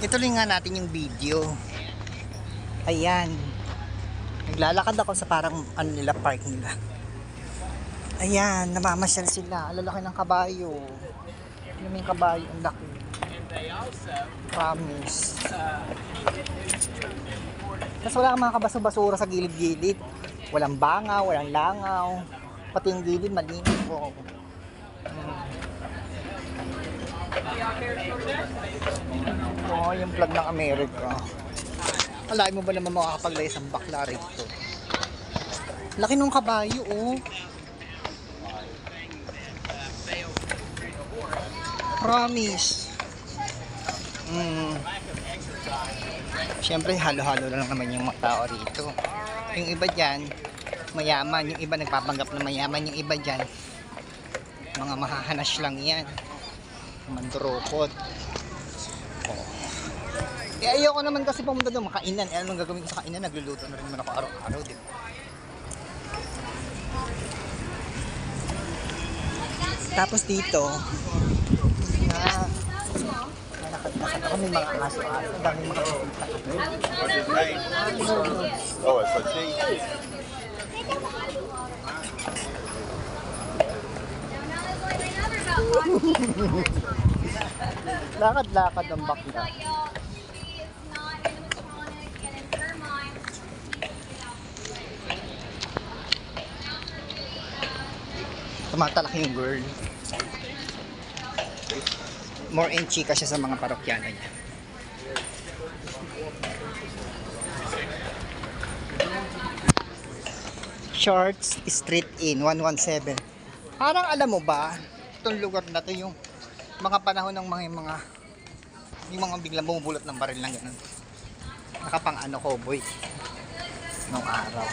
Ituloy nga natin yung video. Ayan. Naglalakad ako sa parang ano nila, park nila. Ayan, namamasyal sila. Alalaki ng kabayo. Ano yung kabayo? Ang laki. Promise. Tapos wala kang mga kabaso-basura sa gilid-gilid. Walang bangaw, walang langaw. Pati yung gilid, malinis po. Oh, yung flag ng Amerika. Alain mo ba naman makakapaglayas ang bakla rito? Laki nung kabayo, oh. Promise. Siyempre, halo-halo lang naman yung mga tao rito. Yung iba dyan, mayaman. Yung iba nagpapanggap na mayaman. Yung iba dyan, mga mahahanas lang yan. Mandurukot. Oh. Ayoko naman kasi pumunta doon makainan. Anong gagawin ko sa kainan? Nagluluto na rin naman ako araw-araw, di ba? Tapos dito, nakad-nakad ako, may mga aso-aso, daming mga bisita. Oh, it's a cheese. Lakad-lakad ang bakla. Tumatalak yung girl. More in chika siya sa mga parokyano niya. Shorts Street Inn 117. Parang alam mo ba, itong lugar na to yung mga panahon ng yung mga biglang bumubulot ng baril lang ganun. Nakapang ano cowboy nung araw.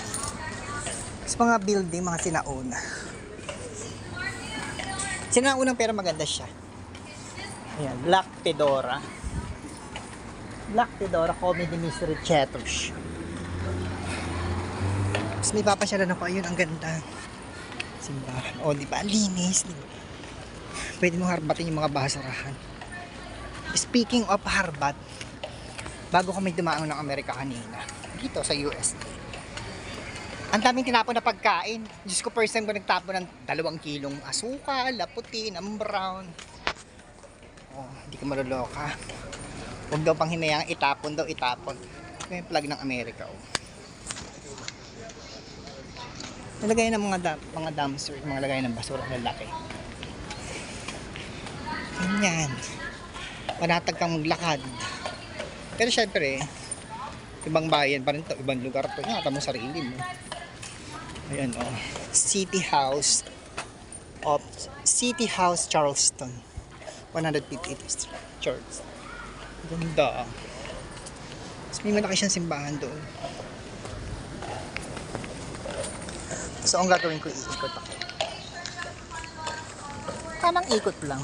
Sa mga building, mga sinauna. Sinaunang pero maganda siya. Ayan, Black Fedora. Black Fedora Comedy Mystery Theaters. Tapos may papasyalan ako, ayun, ang ganda. Simbahan. O, di ba? Ang linis. Diba? Pwede mong harbatin yung mga basurahan. Speaking of harbat, bago kami dumaan ng Amerika kanina, dito sa US, ang daming tinapon na pagkain. Diyos ko, first time ko nagtapon ng 2 kilong asukal, laputin, ang brown. Oh, hindi ko maluloka. Huwag daw pang hinayang itapon daw, itapon. Ito yung flag ng Amerika, oh. Nalagay ng mga dumpster, mga lagay ng basura lalaki. Ganyan. Panatag kang maglakad. Pero syempre, ibang bayan pa rin to, ibang lugar to. Ingatan mo sarili mo. Ayan, oh. City House Charleston. 150th Street Church. Ganda. Tapos may malaki siyang simbahan doon. So, ang gagawin ko, iikot ako. Tamang ikot lang.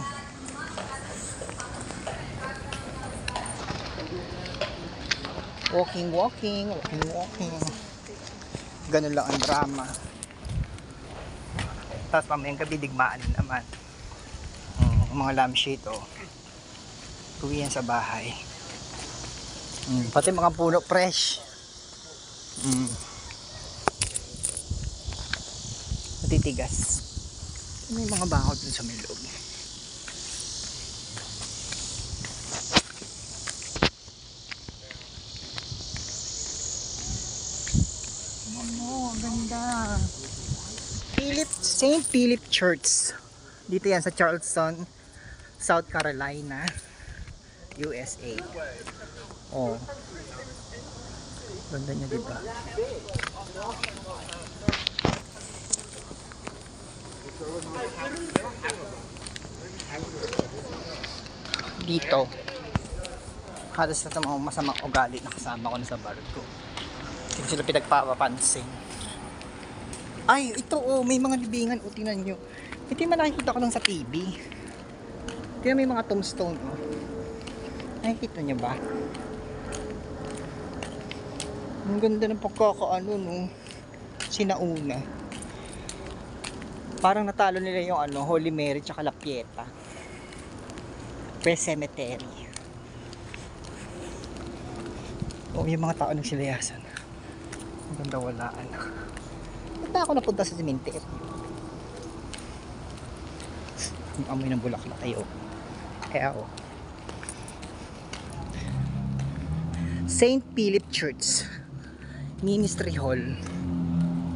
Walking. Ganun lang ang drama. Tapos mamayang gabi, digmaan naman. Mga lampshade, oh. Tuwi yan sa bahay. Pati mga puno fresh. Matitigas. May mga bakod dun sa may loob. Oh, ganda. St. Philip Church. Dito yan sa Charleston, South Carolina, USA. Oh. Ganda niya, diba? Dito. Halos na mga masamang ugali na kasama ko na sa barko. Hindi sila pinagpapapansin. Ay, ito oh, may mga libingan. O, tingnan nyo. Ito yung nakikita ko lang sa TV. Tingnan may mga tombstone oh. Nakikita nyo ba? Ang ganda ng pagkakaano no. Sinauna. Parang natalo nila yung ano, Holy Mary tsaka La Pieta. Pre Cemetery. O yung mga tao nagsilayasan. Ang ganda walaan. Ba't na ako napunta sa cemetery? Yung amoy ng bulaklak ay kaya St. Philip Church Ministry Hall.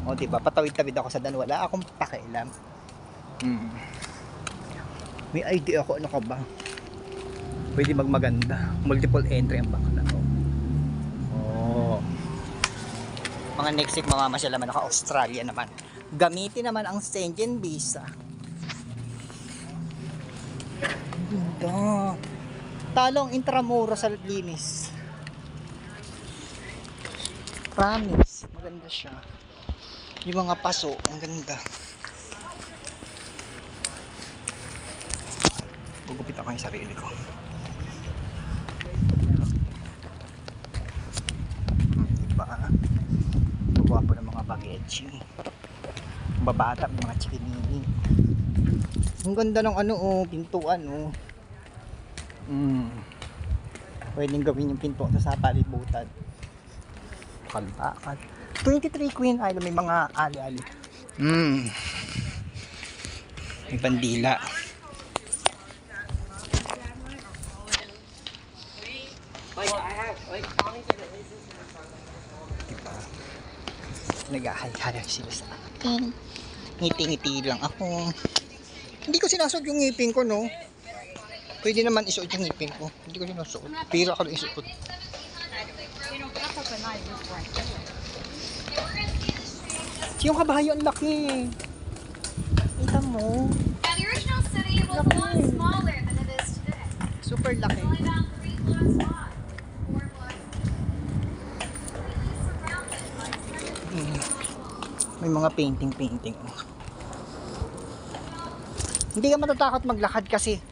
O diba, patawid-tawid ako sa daan, wala akong pakialam. May idea ako, ano ka ba? Pwede magmaganda. Multiple entry ang bakla. Mga next week mamamasyal naman ako, Australia naman. Gamitin naman ang Schengen visa. Ganda. Talong Intramuros sa linis. Promise, maganda siya. Yung mga paso, ang ganda. Gugupit ako yung sarili ko. Diba? Gwapo ng mga bagetsi. Babata, mga chikinini. Ang ganda ng pintuan Pwedeng gawin yung pintuan sa palibutan. Kalbakan. 23 Queen Island, may mga ali-ali. May bandila. Diba? Nag-ahay-hayag sila sa akin. Ngiti-ngiti lang ako. Hindi ko sinasuot yung ngipin ko, no? Pwede naman isuot yung ngipin ko. Hindi ko sinasuot. Pira ka lang isuot. Yung kabayo, ang laki. Kita mo. Yeah, the original city was a lot smaller than it is today. Super laki. Only about 3 blocks wide, 4 blocks completely surrounded by May mga painting. Hindi ka matatakot maglakad kasi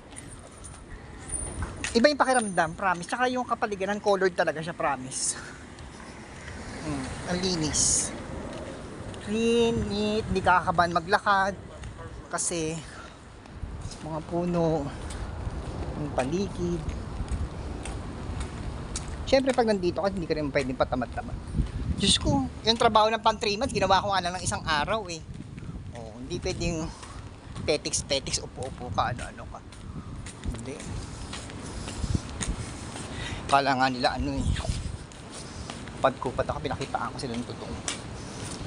iba yung pakiramdam, promise. Tsaka yung kapaligiran, colored talaga siya, promise. Ang linis. Clean, neat, hindi kakabahan maglakad kasi mga puno, yung paligid. Siyempre pag nandito ka, hindi ka rin pwedeng patamad-tamad. Diyos ko, yung trabaho ng pang 3 months, ginawa ko nga lang ng isang araw hindi pwedeng petiks, upo-upo ka, ano ka. Hindi. Kala nga nila padkupat ako, pinakitaan ko sila ng totoo.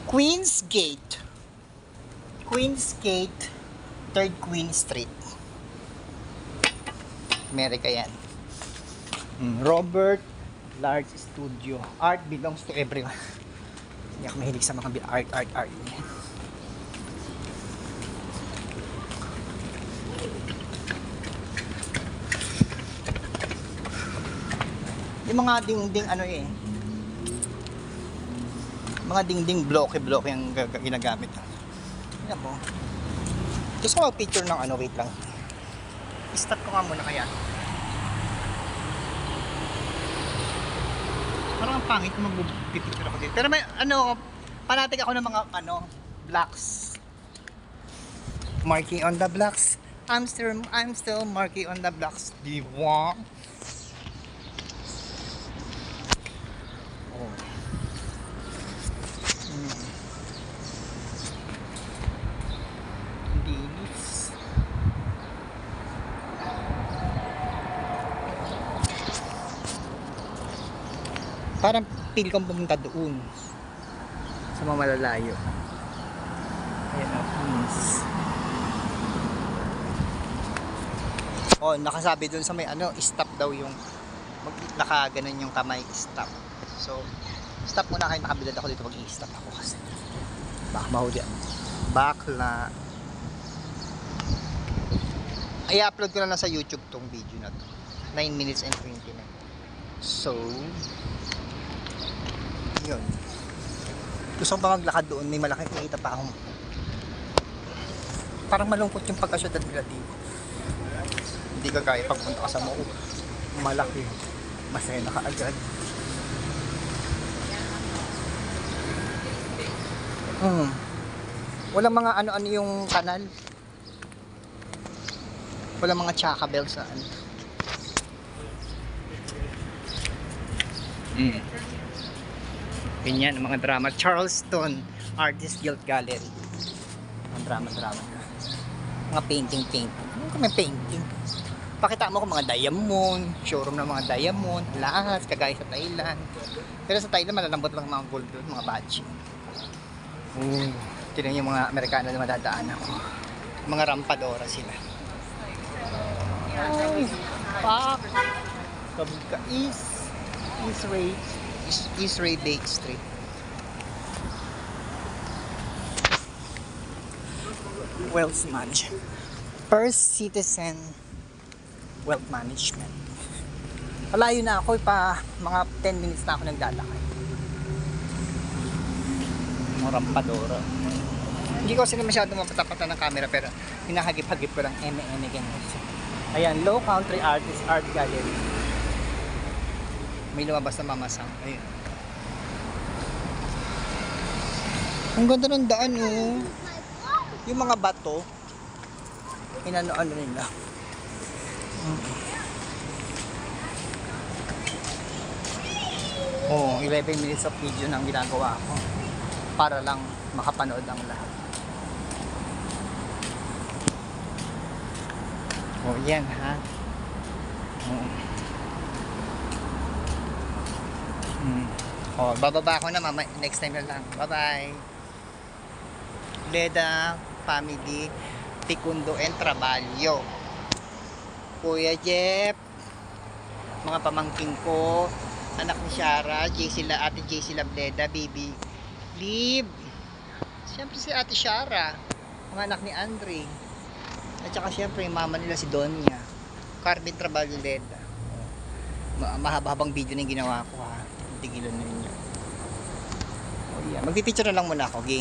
Queen's Gate, 3rd Queen Street, America yan. Robert Large Studio. Art belongs to everyone. Hindi ako mahilig sa mga art. Yung mga dingding mga dingding bloke yung ginagamit. Yan po. Gusto ko mag-picture ng wait lang. I-stop ko nga muna kaya. Parang ang pangit kung mag-picture ako dito. Pero may panatig ako ng mga blocks. Marking on the blocks. I'm still marking on the blocks. Diba? Parang feel kong pumunta doon sa mga malalayo. Ayan nakasabi doon sa may stop daw yung nakaganon yung kamay, stop. So stop muna kayo, nakabilad ako dito, mag-i-stop ako kasi baka mahuli ako. Bakla. I-upload ko na lang sa YouTube tong video na to. 9 minutes and 29. So yun. Gusto ko pa maglakad doon, may malaking nakita pa akong parang malungkot yung pagkasyudad nila dito. Hindi ka kaya pagpunta ka sa mall, malaki, masaya na kaagad. Walang mga ano yung kanal, walang mga chaka bells na Ganyan, ang mga drama. Charleston Artist Guild Gallery. Mga drama. Mga painting. Ano ka may painting? Pakita mo kung mga diamond, showroom ng mga diamond, lahat, kagaya sa Thailand. Pero sa Thailand, malalambot lang mga gold doon, mga badge. Tignan yung mga Amerikano na madadaanan ko. Mga rampadora sila. Ay, pak! Kabugka East Ray Lake Street. Wealth Management. First Citizen Wealth Management. Malayo na ako, pa mga 10 minutes na ako naglalakad. Mga rampadora. Hindi ko kasi masyado mapatapatan ng camera pero hinahagip-hagip ko lang ganyan. Ayan, Low Country Artist Art Gallery. May lumabas na mamasang. Ayun. Ang ganda ng daan, oh. Yung mga bato, inano-ano nila. Oh, 11 minutes of video nang ginagawa ko para lang makapanood ang lahat. Oh, yan ha. Oh. Oh, bababa ako na mama, next time na lang. Bye-bye. Leda Family Ticundo and Trabalyo. Kuya Jeff, mga pamangking ko, anak ni Shara, ate JC Lableda, baby Lib. Siyempre si ate Shara, mga anak ni Andre. At saka siyempre yung mama nila si Donya. Carmen Trabalyo Leda. Mahaba-habang video na yung ginawa ko ha. Tigilan na ninyo. Oh yeah, magpipicture na lang muna ako, game.